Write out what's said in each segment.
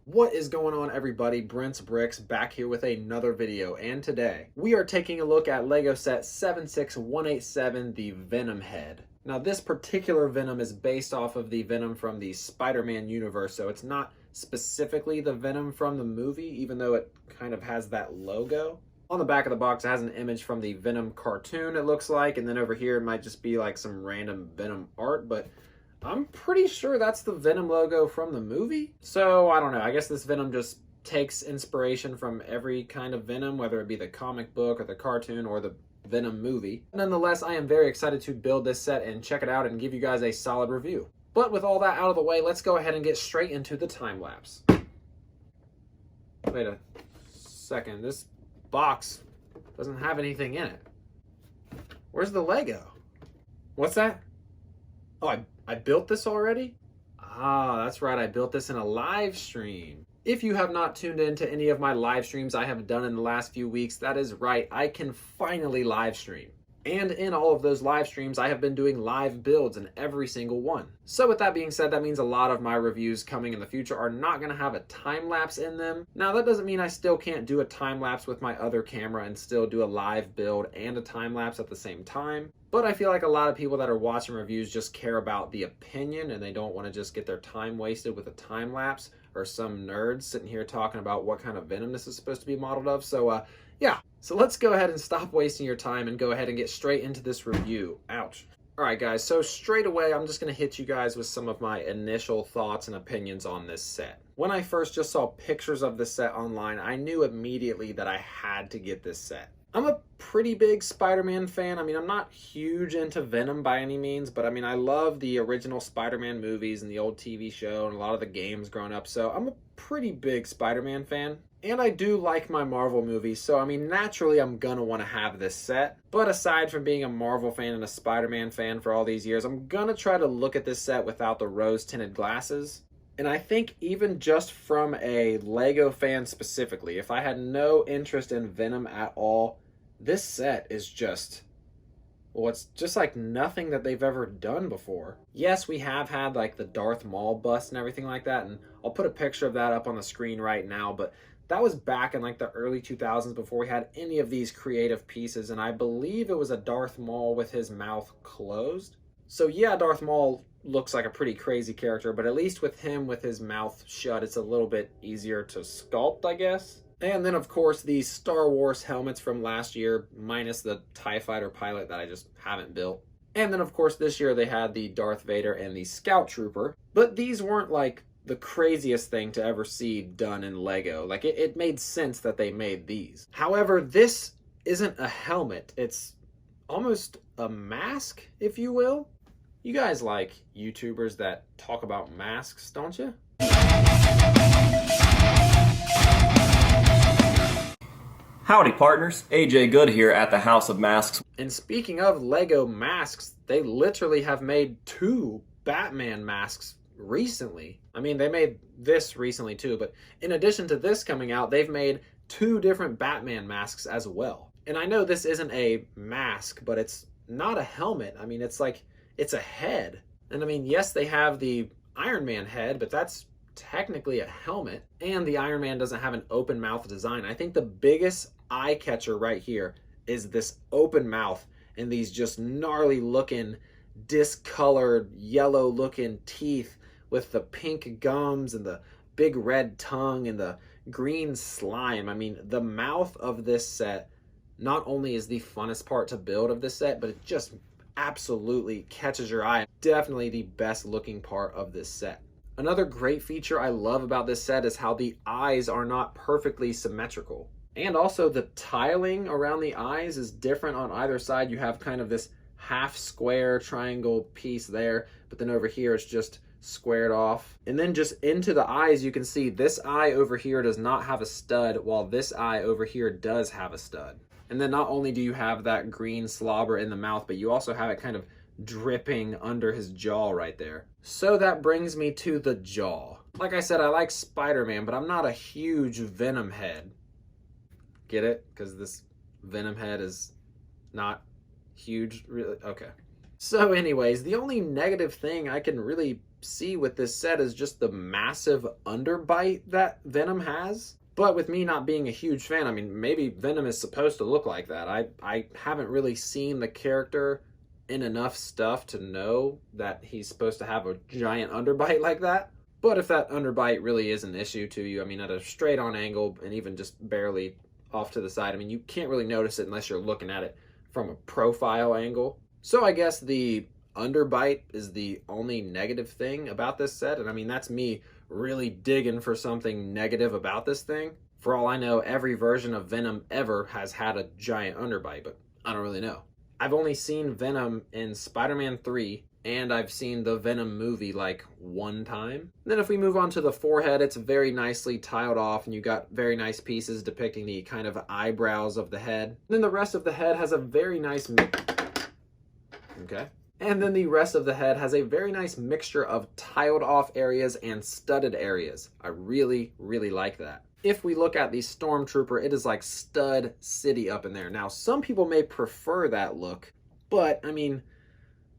What is going on, everybody? Brent's Bricks back here with another video, and today we are taking a look at Lego set 76187, the Venom head. Now this particular Venom is based off of the Venom from the Spider-Man universe, so it's not specifically the Venom from the movie, even though it kind of has that logo. On the back of the box it has an image from the Venom cartoon, it looks like, and then over here it might just be like some random Venom art, but I'm pretty sure that's the Venom logo from the movie. So, I don't know. I guess this Venom just takes inspiration from every kind of Venom, whether it be the comic book or the cartoon or the Venom movie. Nonetheless, I am very excited to build this set and check it out and give you guys a solid review. But with all that out of the way, let's go ahead and get straight into the time lapse. Wait a second. This box doesn't have anything in it. Where's the Lego? What's that? Oh, I built this already? Ah, that's right, I built this in a live stream. If you have not tuned into any of my live streams I have done in the last few weeks, that is right, I can finally live stream. And in all of those live streams, I have been doing live builds in every single one. So with that being said, that means a lot of my reviews coming in the future are not going to have a time lapse in them. Now that doesn't mean I still can't do a time lapse with my other camera and still do a live build and a time lapse at the same time. But I feel like a lot of people that are watching reviews just care about the opinion and they don't want to just get their time wasted with a time lapse or some nerds sitting here talking about what kind of Venom this is supposed to be modeled of. So yeah, so let's go ahead and stop wasting your time and go ahead and get straight into this review. Ouch. Alright guys, so straight away I'm just going to hit you guys with some of my initial thoughts and opinions on this set. When I first just saw pictures of this set online, I knew immediately that I had to get this set. I'm a pretty big Spider-Man fan. I mean, I'm not huge into Venom by any means, but I mean, I love the original Spider-Man movies and the old TV show and a lot of the games growing up, so I'm a pretty big Spider-Man fan. And I do like my Marvel movies, so I mean, naturally I'm gonna want to have this set. But aside from being a Marvel fan and a Spider-Man fan for all these years, I'm gonna try to look at this set without the rose-tinted glasses. And I think even just from a Lego fan specifically, if I had no interest in Venom at all, this set is just, well, it's just like nothing that they've ever done before. Yes, we have had like the Darth Maul bust and everything like that, and I'll put a picture of that up on the screen right now, but that was back in like the early 2000s before we had any of these creative pieces, and I believe it was a Darth Maul with his mouth closed. So yeah, Darth Maul looks like a pretty crazy character, but at least with him with his mouth shut, it's a little bit easier to sculpt, I guess. And then, of course, the Star Wars helmets from last year, minus the TIE Fighter pilot that I just haven't built. And then, of course, this year they had the Darth Vader and the Scout Trooper. But these weren't, like, the craziest thing to ever see done in Lego. Like, it made sense that they made these. However, this isn't a helmet. It's almost a mask, if you will. You guys like YouTubers that talk about masks, don't you? Howdy partners, AJ Good here at the House of Masks. And speaking of Lego masks, they literally have made 2 Batman masks recently. I mean, they made this recently too, but in addition to this coming out, they've made 2 different Batman masks as well. And I know this isn't a mask, but it's not a helmet. I mean, it's like, it's a head. And I mean, yes, they have the Iron Man head, but that's technically a helmet. And the Iron Man doesn't have an open mouth design. I think the biggest eye catcher right here is this open mouth and these just gnarly looking, discolored, yellow looking teeth with the pink gums and the big red tongue and the green slime. I mean, the mouth of this set not only is the funnest part to build of this set, but it just absolutely catches your eye. Definitely the best looking part of this set. Another great feature I love about this set is how the eyes are not perfectly symmetrical. And also the tiling around the eyes is different on either side. You have kind of this half square triangle piece there, but then over here it's just squared off. And then just into the eyes, you can see this eye over here does not have a stud, while this eye over here does have a stud. And then not only do you have that green slobber in the mouth, but you also have it kind of dripping under his jaw right there. So that brings me to the jaw. Like I said, I like Spider-Man, but I'm not a huge Venom head. Get it? Because this Venom head is not huge, really? Okay. So anyways, the only negative thing I can really see with this set is just the massive underbite that Venom has. But with me not being a huge fan, I mean, maybe Venom is supposed to look like that. I haven't really seen the character in enough stuff to know that he's supposed to have a giant underbite like that. But if that underbite really is an issue to you, I mean, at a straight on angle and even just barely off to the side, I mean, you can't really notice it unless you're looking at it from a profile angle. So I guess the underbite is the only negative thing about this set. And I mean, that's me really digging for something negative about this thing. For all I know, every version of Venom ever has had a giant underbite, but I don't really know. I've only seen Venom in Spider-Man 3, and I've seen the Venom movie like one time. Then if we move on to the forehead, it's very nicely tiled off, and you got very nice pieces depicting the kind of eyebrows of the head. And then the rest of the head has a very nice And then the rest of the head has a very nice mixture of tiled off areas and studded areas. I really, really like that. If we look at the Stormtrooper, it is like Stud City up in there. Now, some people may prefer that look, but I mean,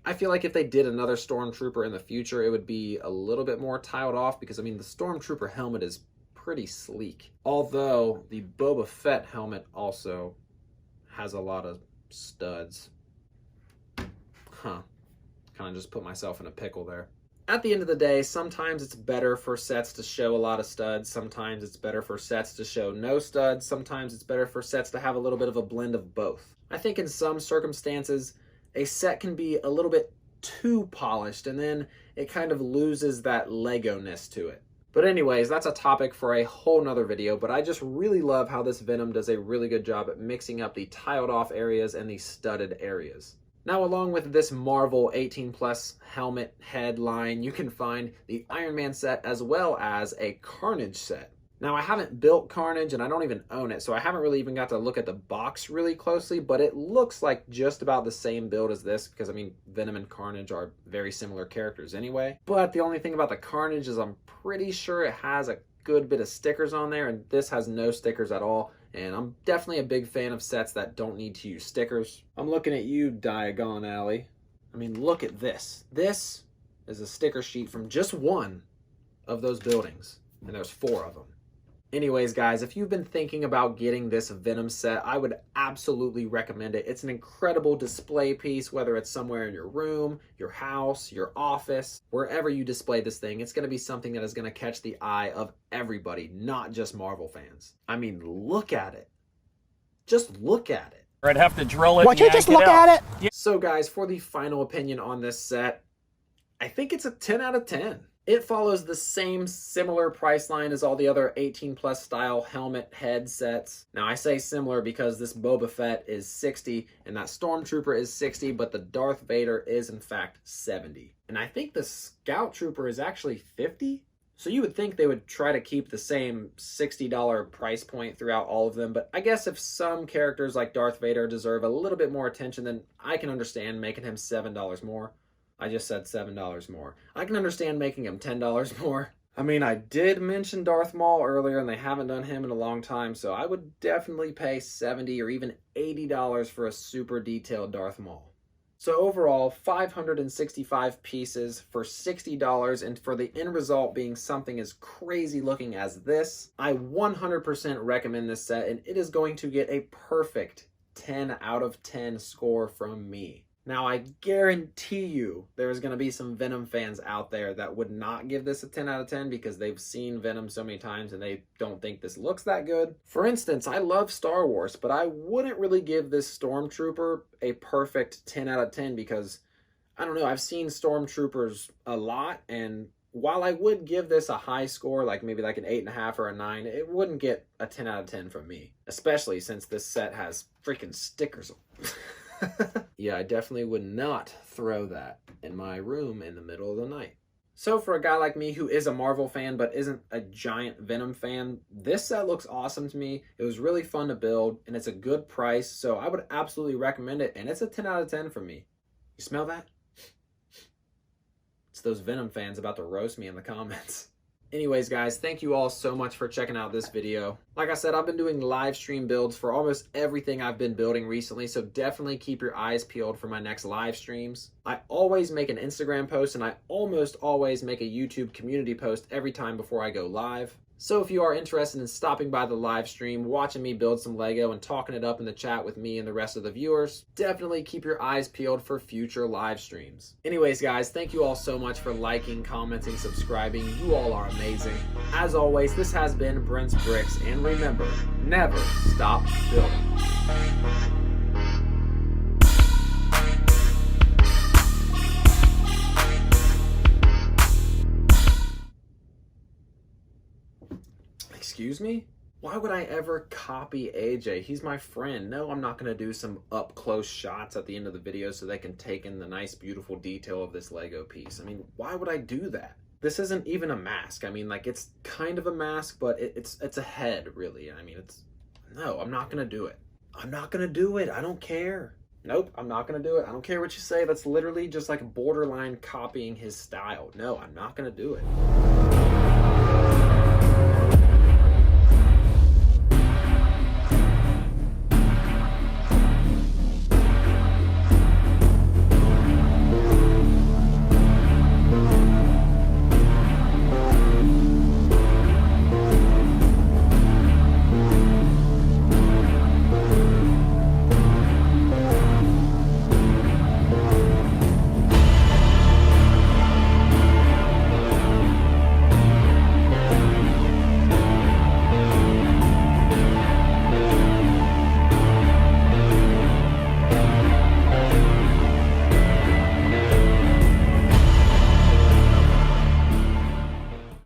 I feel like if they did another Stormtrooper in the future, it would be a little bit more tiled off because, I mean, the Stormtrooper helmet is pretty sleek. Although the Boba Fett helmet also has a lot of studs. Kind of just put myself in a pickle there. At the end of the day, sometimes it's better for sets to show a lot of studs. Sometimes it's better for sets to show no studs. Sometimes it's better for sets to have a little bit of a blend of both. I think in some circumstances, a set can be a little bit too polished and then it kind of loses that Lego-ness to it. But anyways, that's a topic for a whole nother video, but I just really love how this Venom does a really good job at mixing up the tiled off areas and the studded areas. Now, along with this Marvel 18+ helmet head line, you can find the Iron Man set as well as a Carnage set. Now, I haven't built Carnage and I don't even own it, so I haven't really even got to look at the box really closely, but it looks like just about the same build as this because, I mean, Venom and Carnage are very similar characters anyway. But the only thing about the Carnage is I'm pretty sure it has a good bit of stickers on there, and this has no stickers at all. And I'm definitely a big fan of sets that don't need to use stickers. I'm looking at you, Diagon Alley. I mean, look at this. This is a sticker sheet from just one of those buildings, and there's 4 of them. Anyways, guys, if you've been thinking about getting this Venom set, I would absolutely recommend it. It's an incredible display piece, whether it's somewhere in your room, your house, your office, wherever you display this thing. It's going to be something that is going to catch the eye of everybody, not just Marvel fans. I mean, look at it. Just look at it. I'd have to drill it. Would you just look at it? So, guys, for the final opinion on this set, I think it's a 10 out of 10. It follows the same similar price line as all the other 18+ style helmet head sets. Now, I say similar because this Boba Fett is $60 and that Stormtrooper is $60, but the Darth Vader is in fact $70. And I think the Scout Trooper is actually $50. So you would think they would try to keep the same $60 price point throughout all of them, but I guess if some characters like Darth Vader deserve a little bit more attention, then I can understand making him $7 more. I just said $7 more. I can understand making him $10 more. I mean, I did mention Darth Maul earlier, and they haven't done him in a long time, so I would definitely pay $70 or even $80 for a super detailed Darth Maul. So overall, 565 pieces for $60, and for the end result being something as crazy looking as this, I 100% recommend this set, and it is going to get a perfect 10 out of 10 score from me. Now, I guarantee you there's going to be some Venom fans out there that would not give this a 10 out of 10 because they've seen Venom so many times and they don't think this looks that good. For instance, I love Star Wars, but I wouldn't really give this Stormtrooper a perfect 10 out of 10 because, I don't know, I've seen Stormtroopers a lot, and while I would give this a high score, like maybe like an 8.5 or a 9, it wouldn't get a 10 out of 10 from me, especially since this set has freaking stickers. Yeah, I definitely would not throw that in my room in the middle of the night. So for a guy like me who is a Marvel fan but isn't a giant Venom fan, this set looks awesome to me. It was really fun to build and it's a good price, so I would absolutely recommend it, and it's a 10 out of 10 for me. You smell that? It's those Venom fans about to roast me in the comments. Anyways, guys, thank you all so much for checking out this video. Like I said, I've been doing live stream builds for almost everything I've been building recently, so definitely keep your eyes peeled for my next live streams. I always make an Instagram post, and I almost always make a YouTube community post every time before I go live. So if you are interested in stopping by the live stream, watching me build some Lego, and talking it up in the chat with me and the rest of the viewers, definitely keep your eyes peeled for future live streams. Anyways, guys, thank you all so much for liking, commenting, subscribing. You all are amazing. As always, this has been Brent's Bricks, and remember, never stop building. Excuse me? Why would I ever copy AJ? He's my friend. No, I'm not going to do some up-close shots at the end of the video so they can take in the nice, beautiful detail of this Lego piece. I mean, why would I do that? This isn't even a mask. I mean, like, it's kind of a mask, but it's a head, really. I mean, no, I'm not going to do it. I'm not going to do it. I don't care. Nope, I'm not going to do it. I don't care what you say. That's literally just like borderline copying his style. No, I'm not going to do it.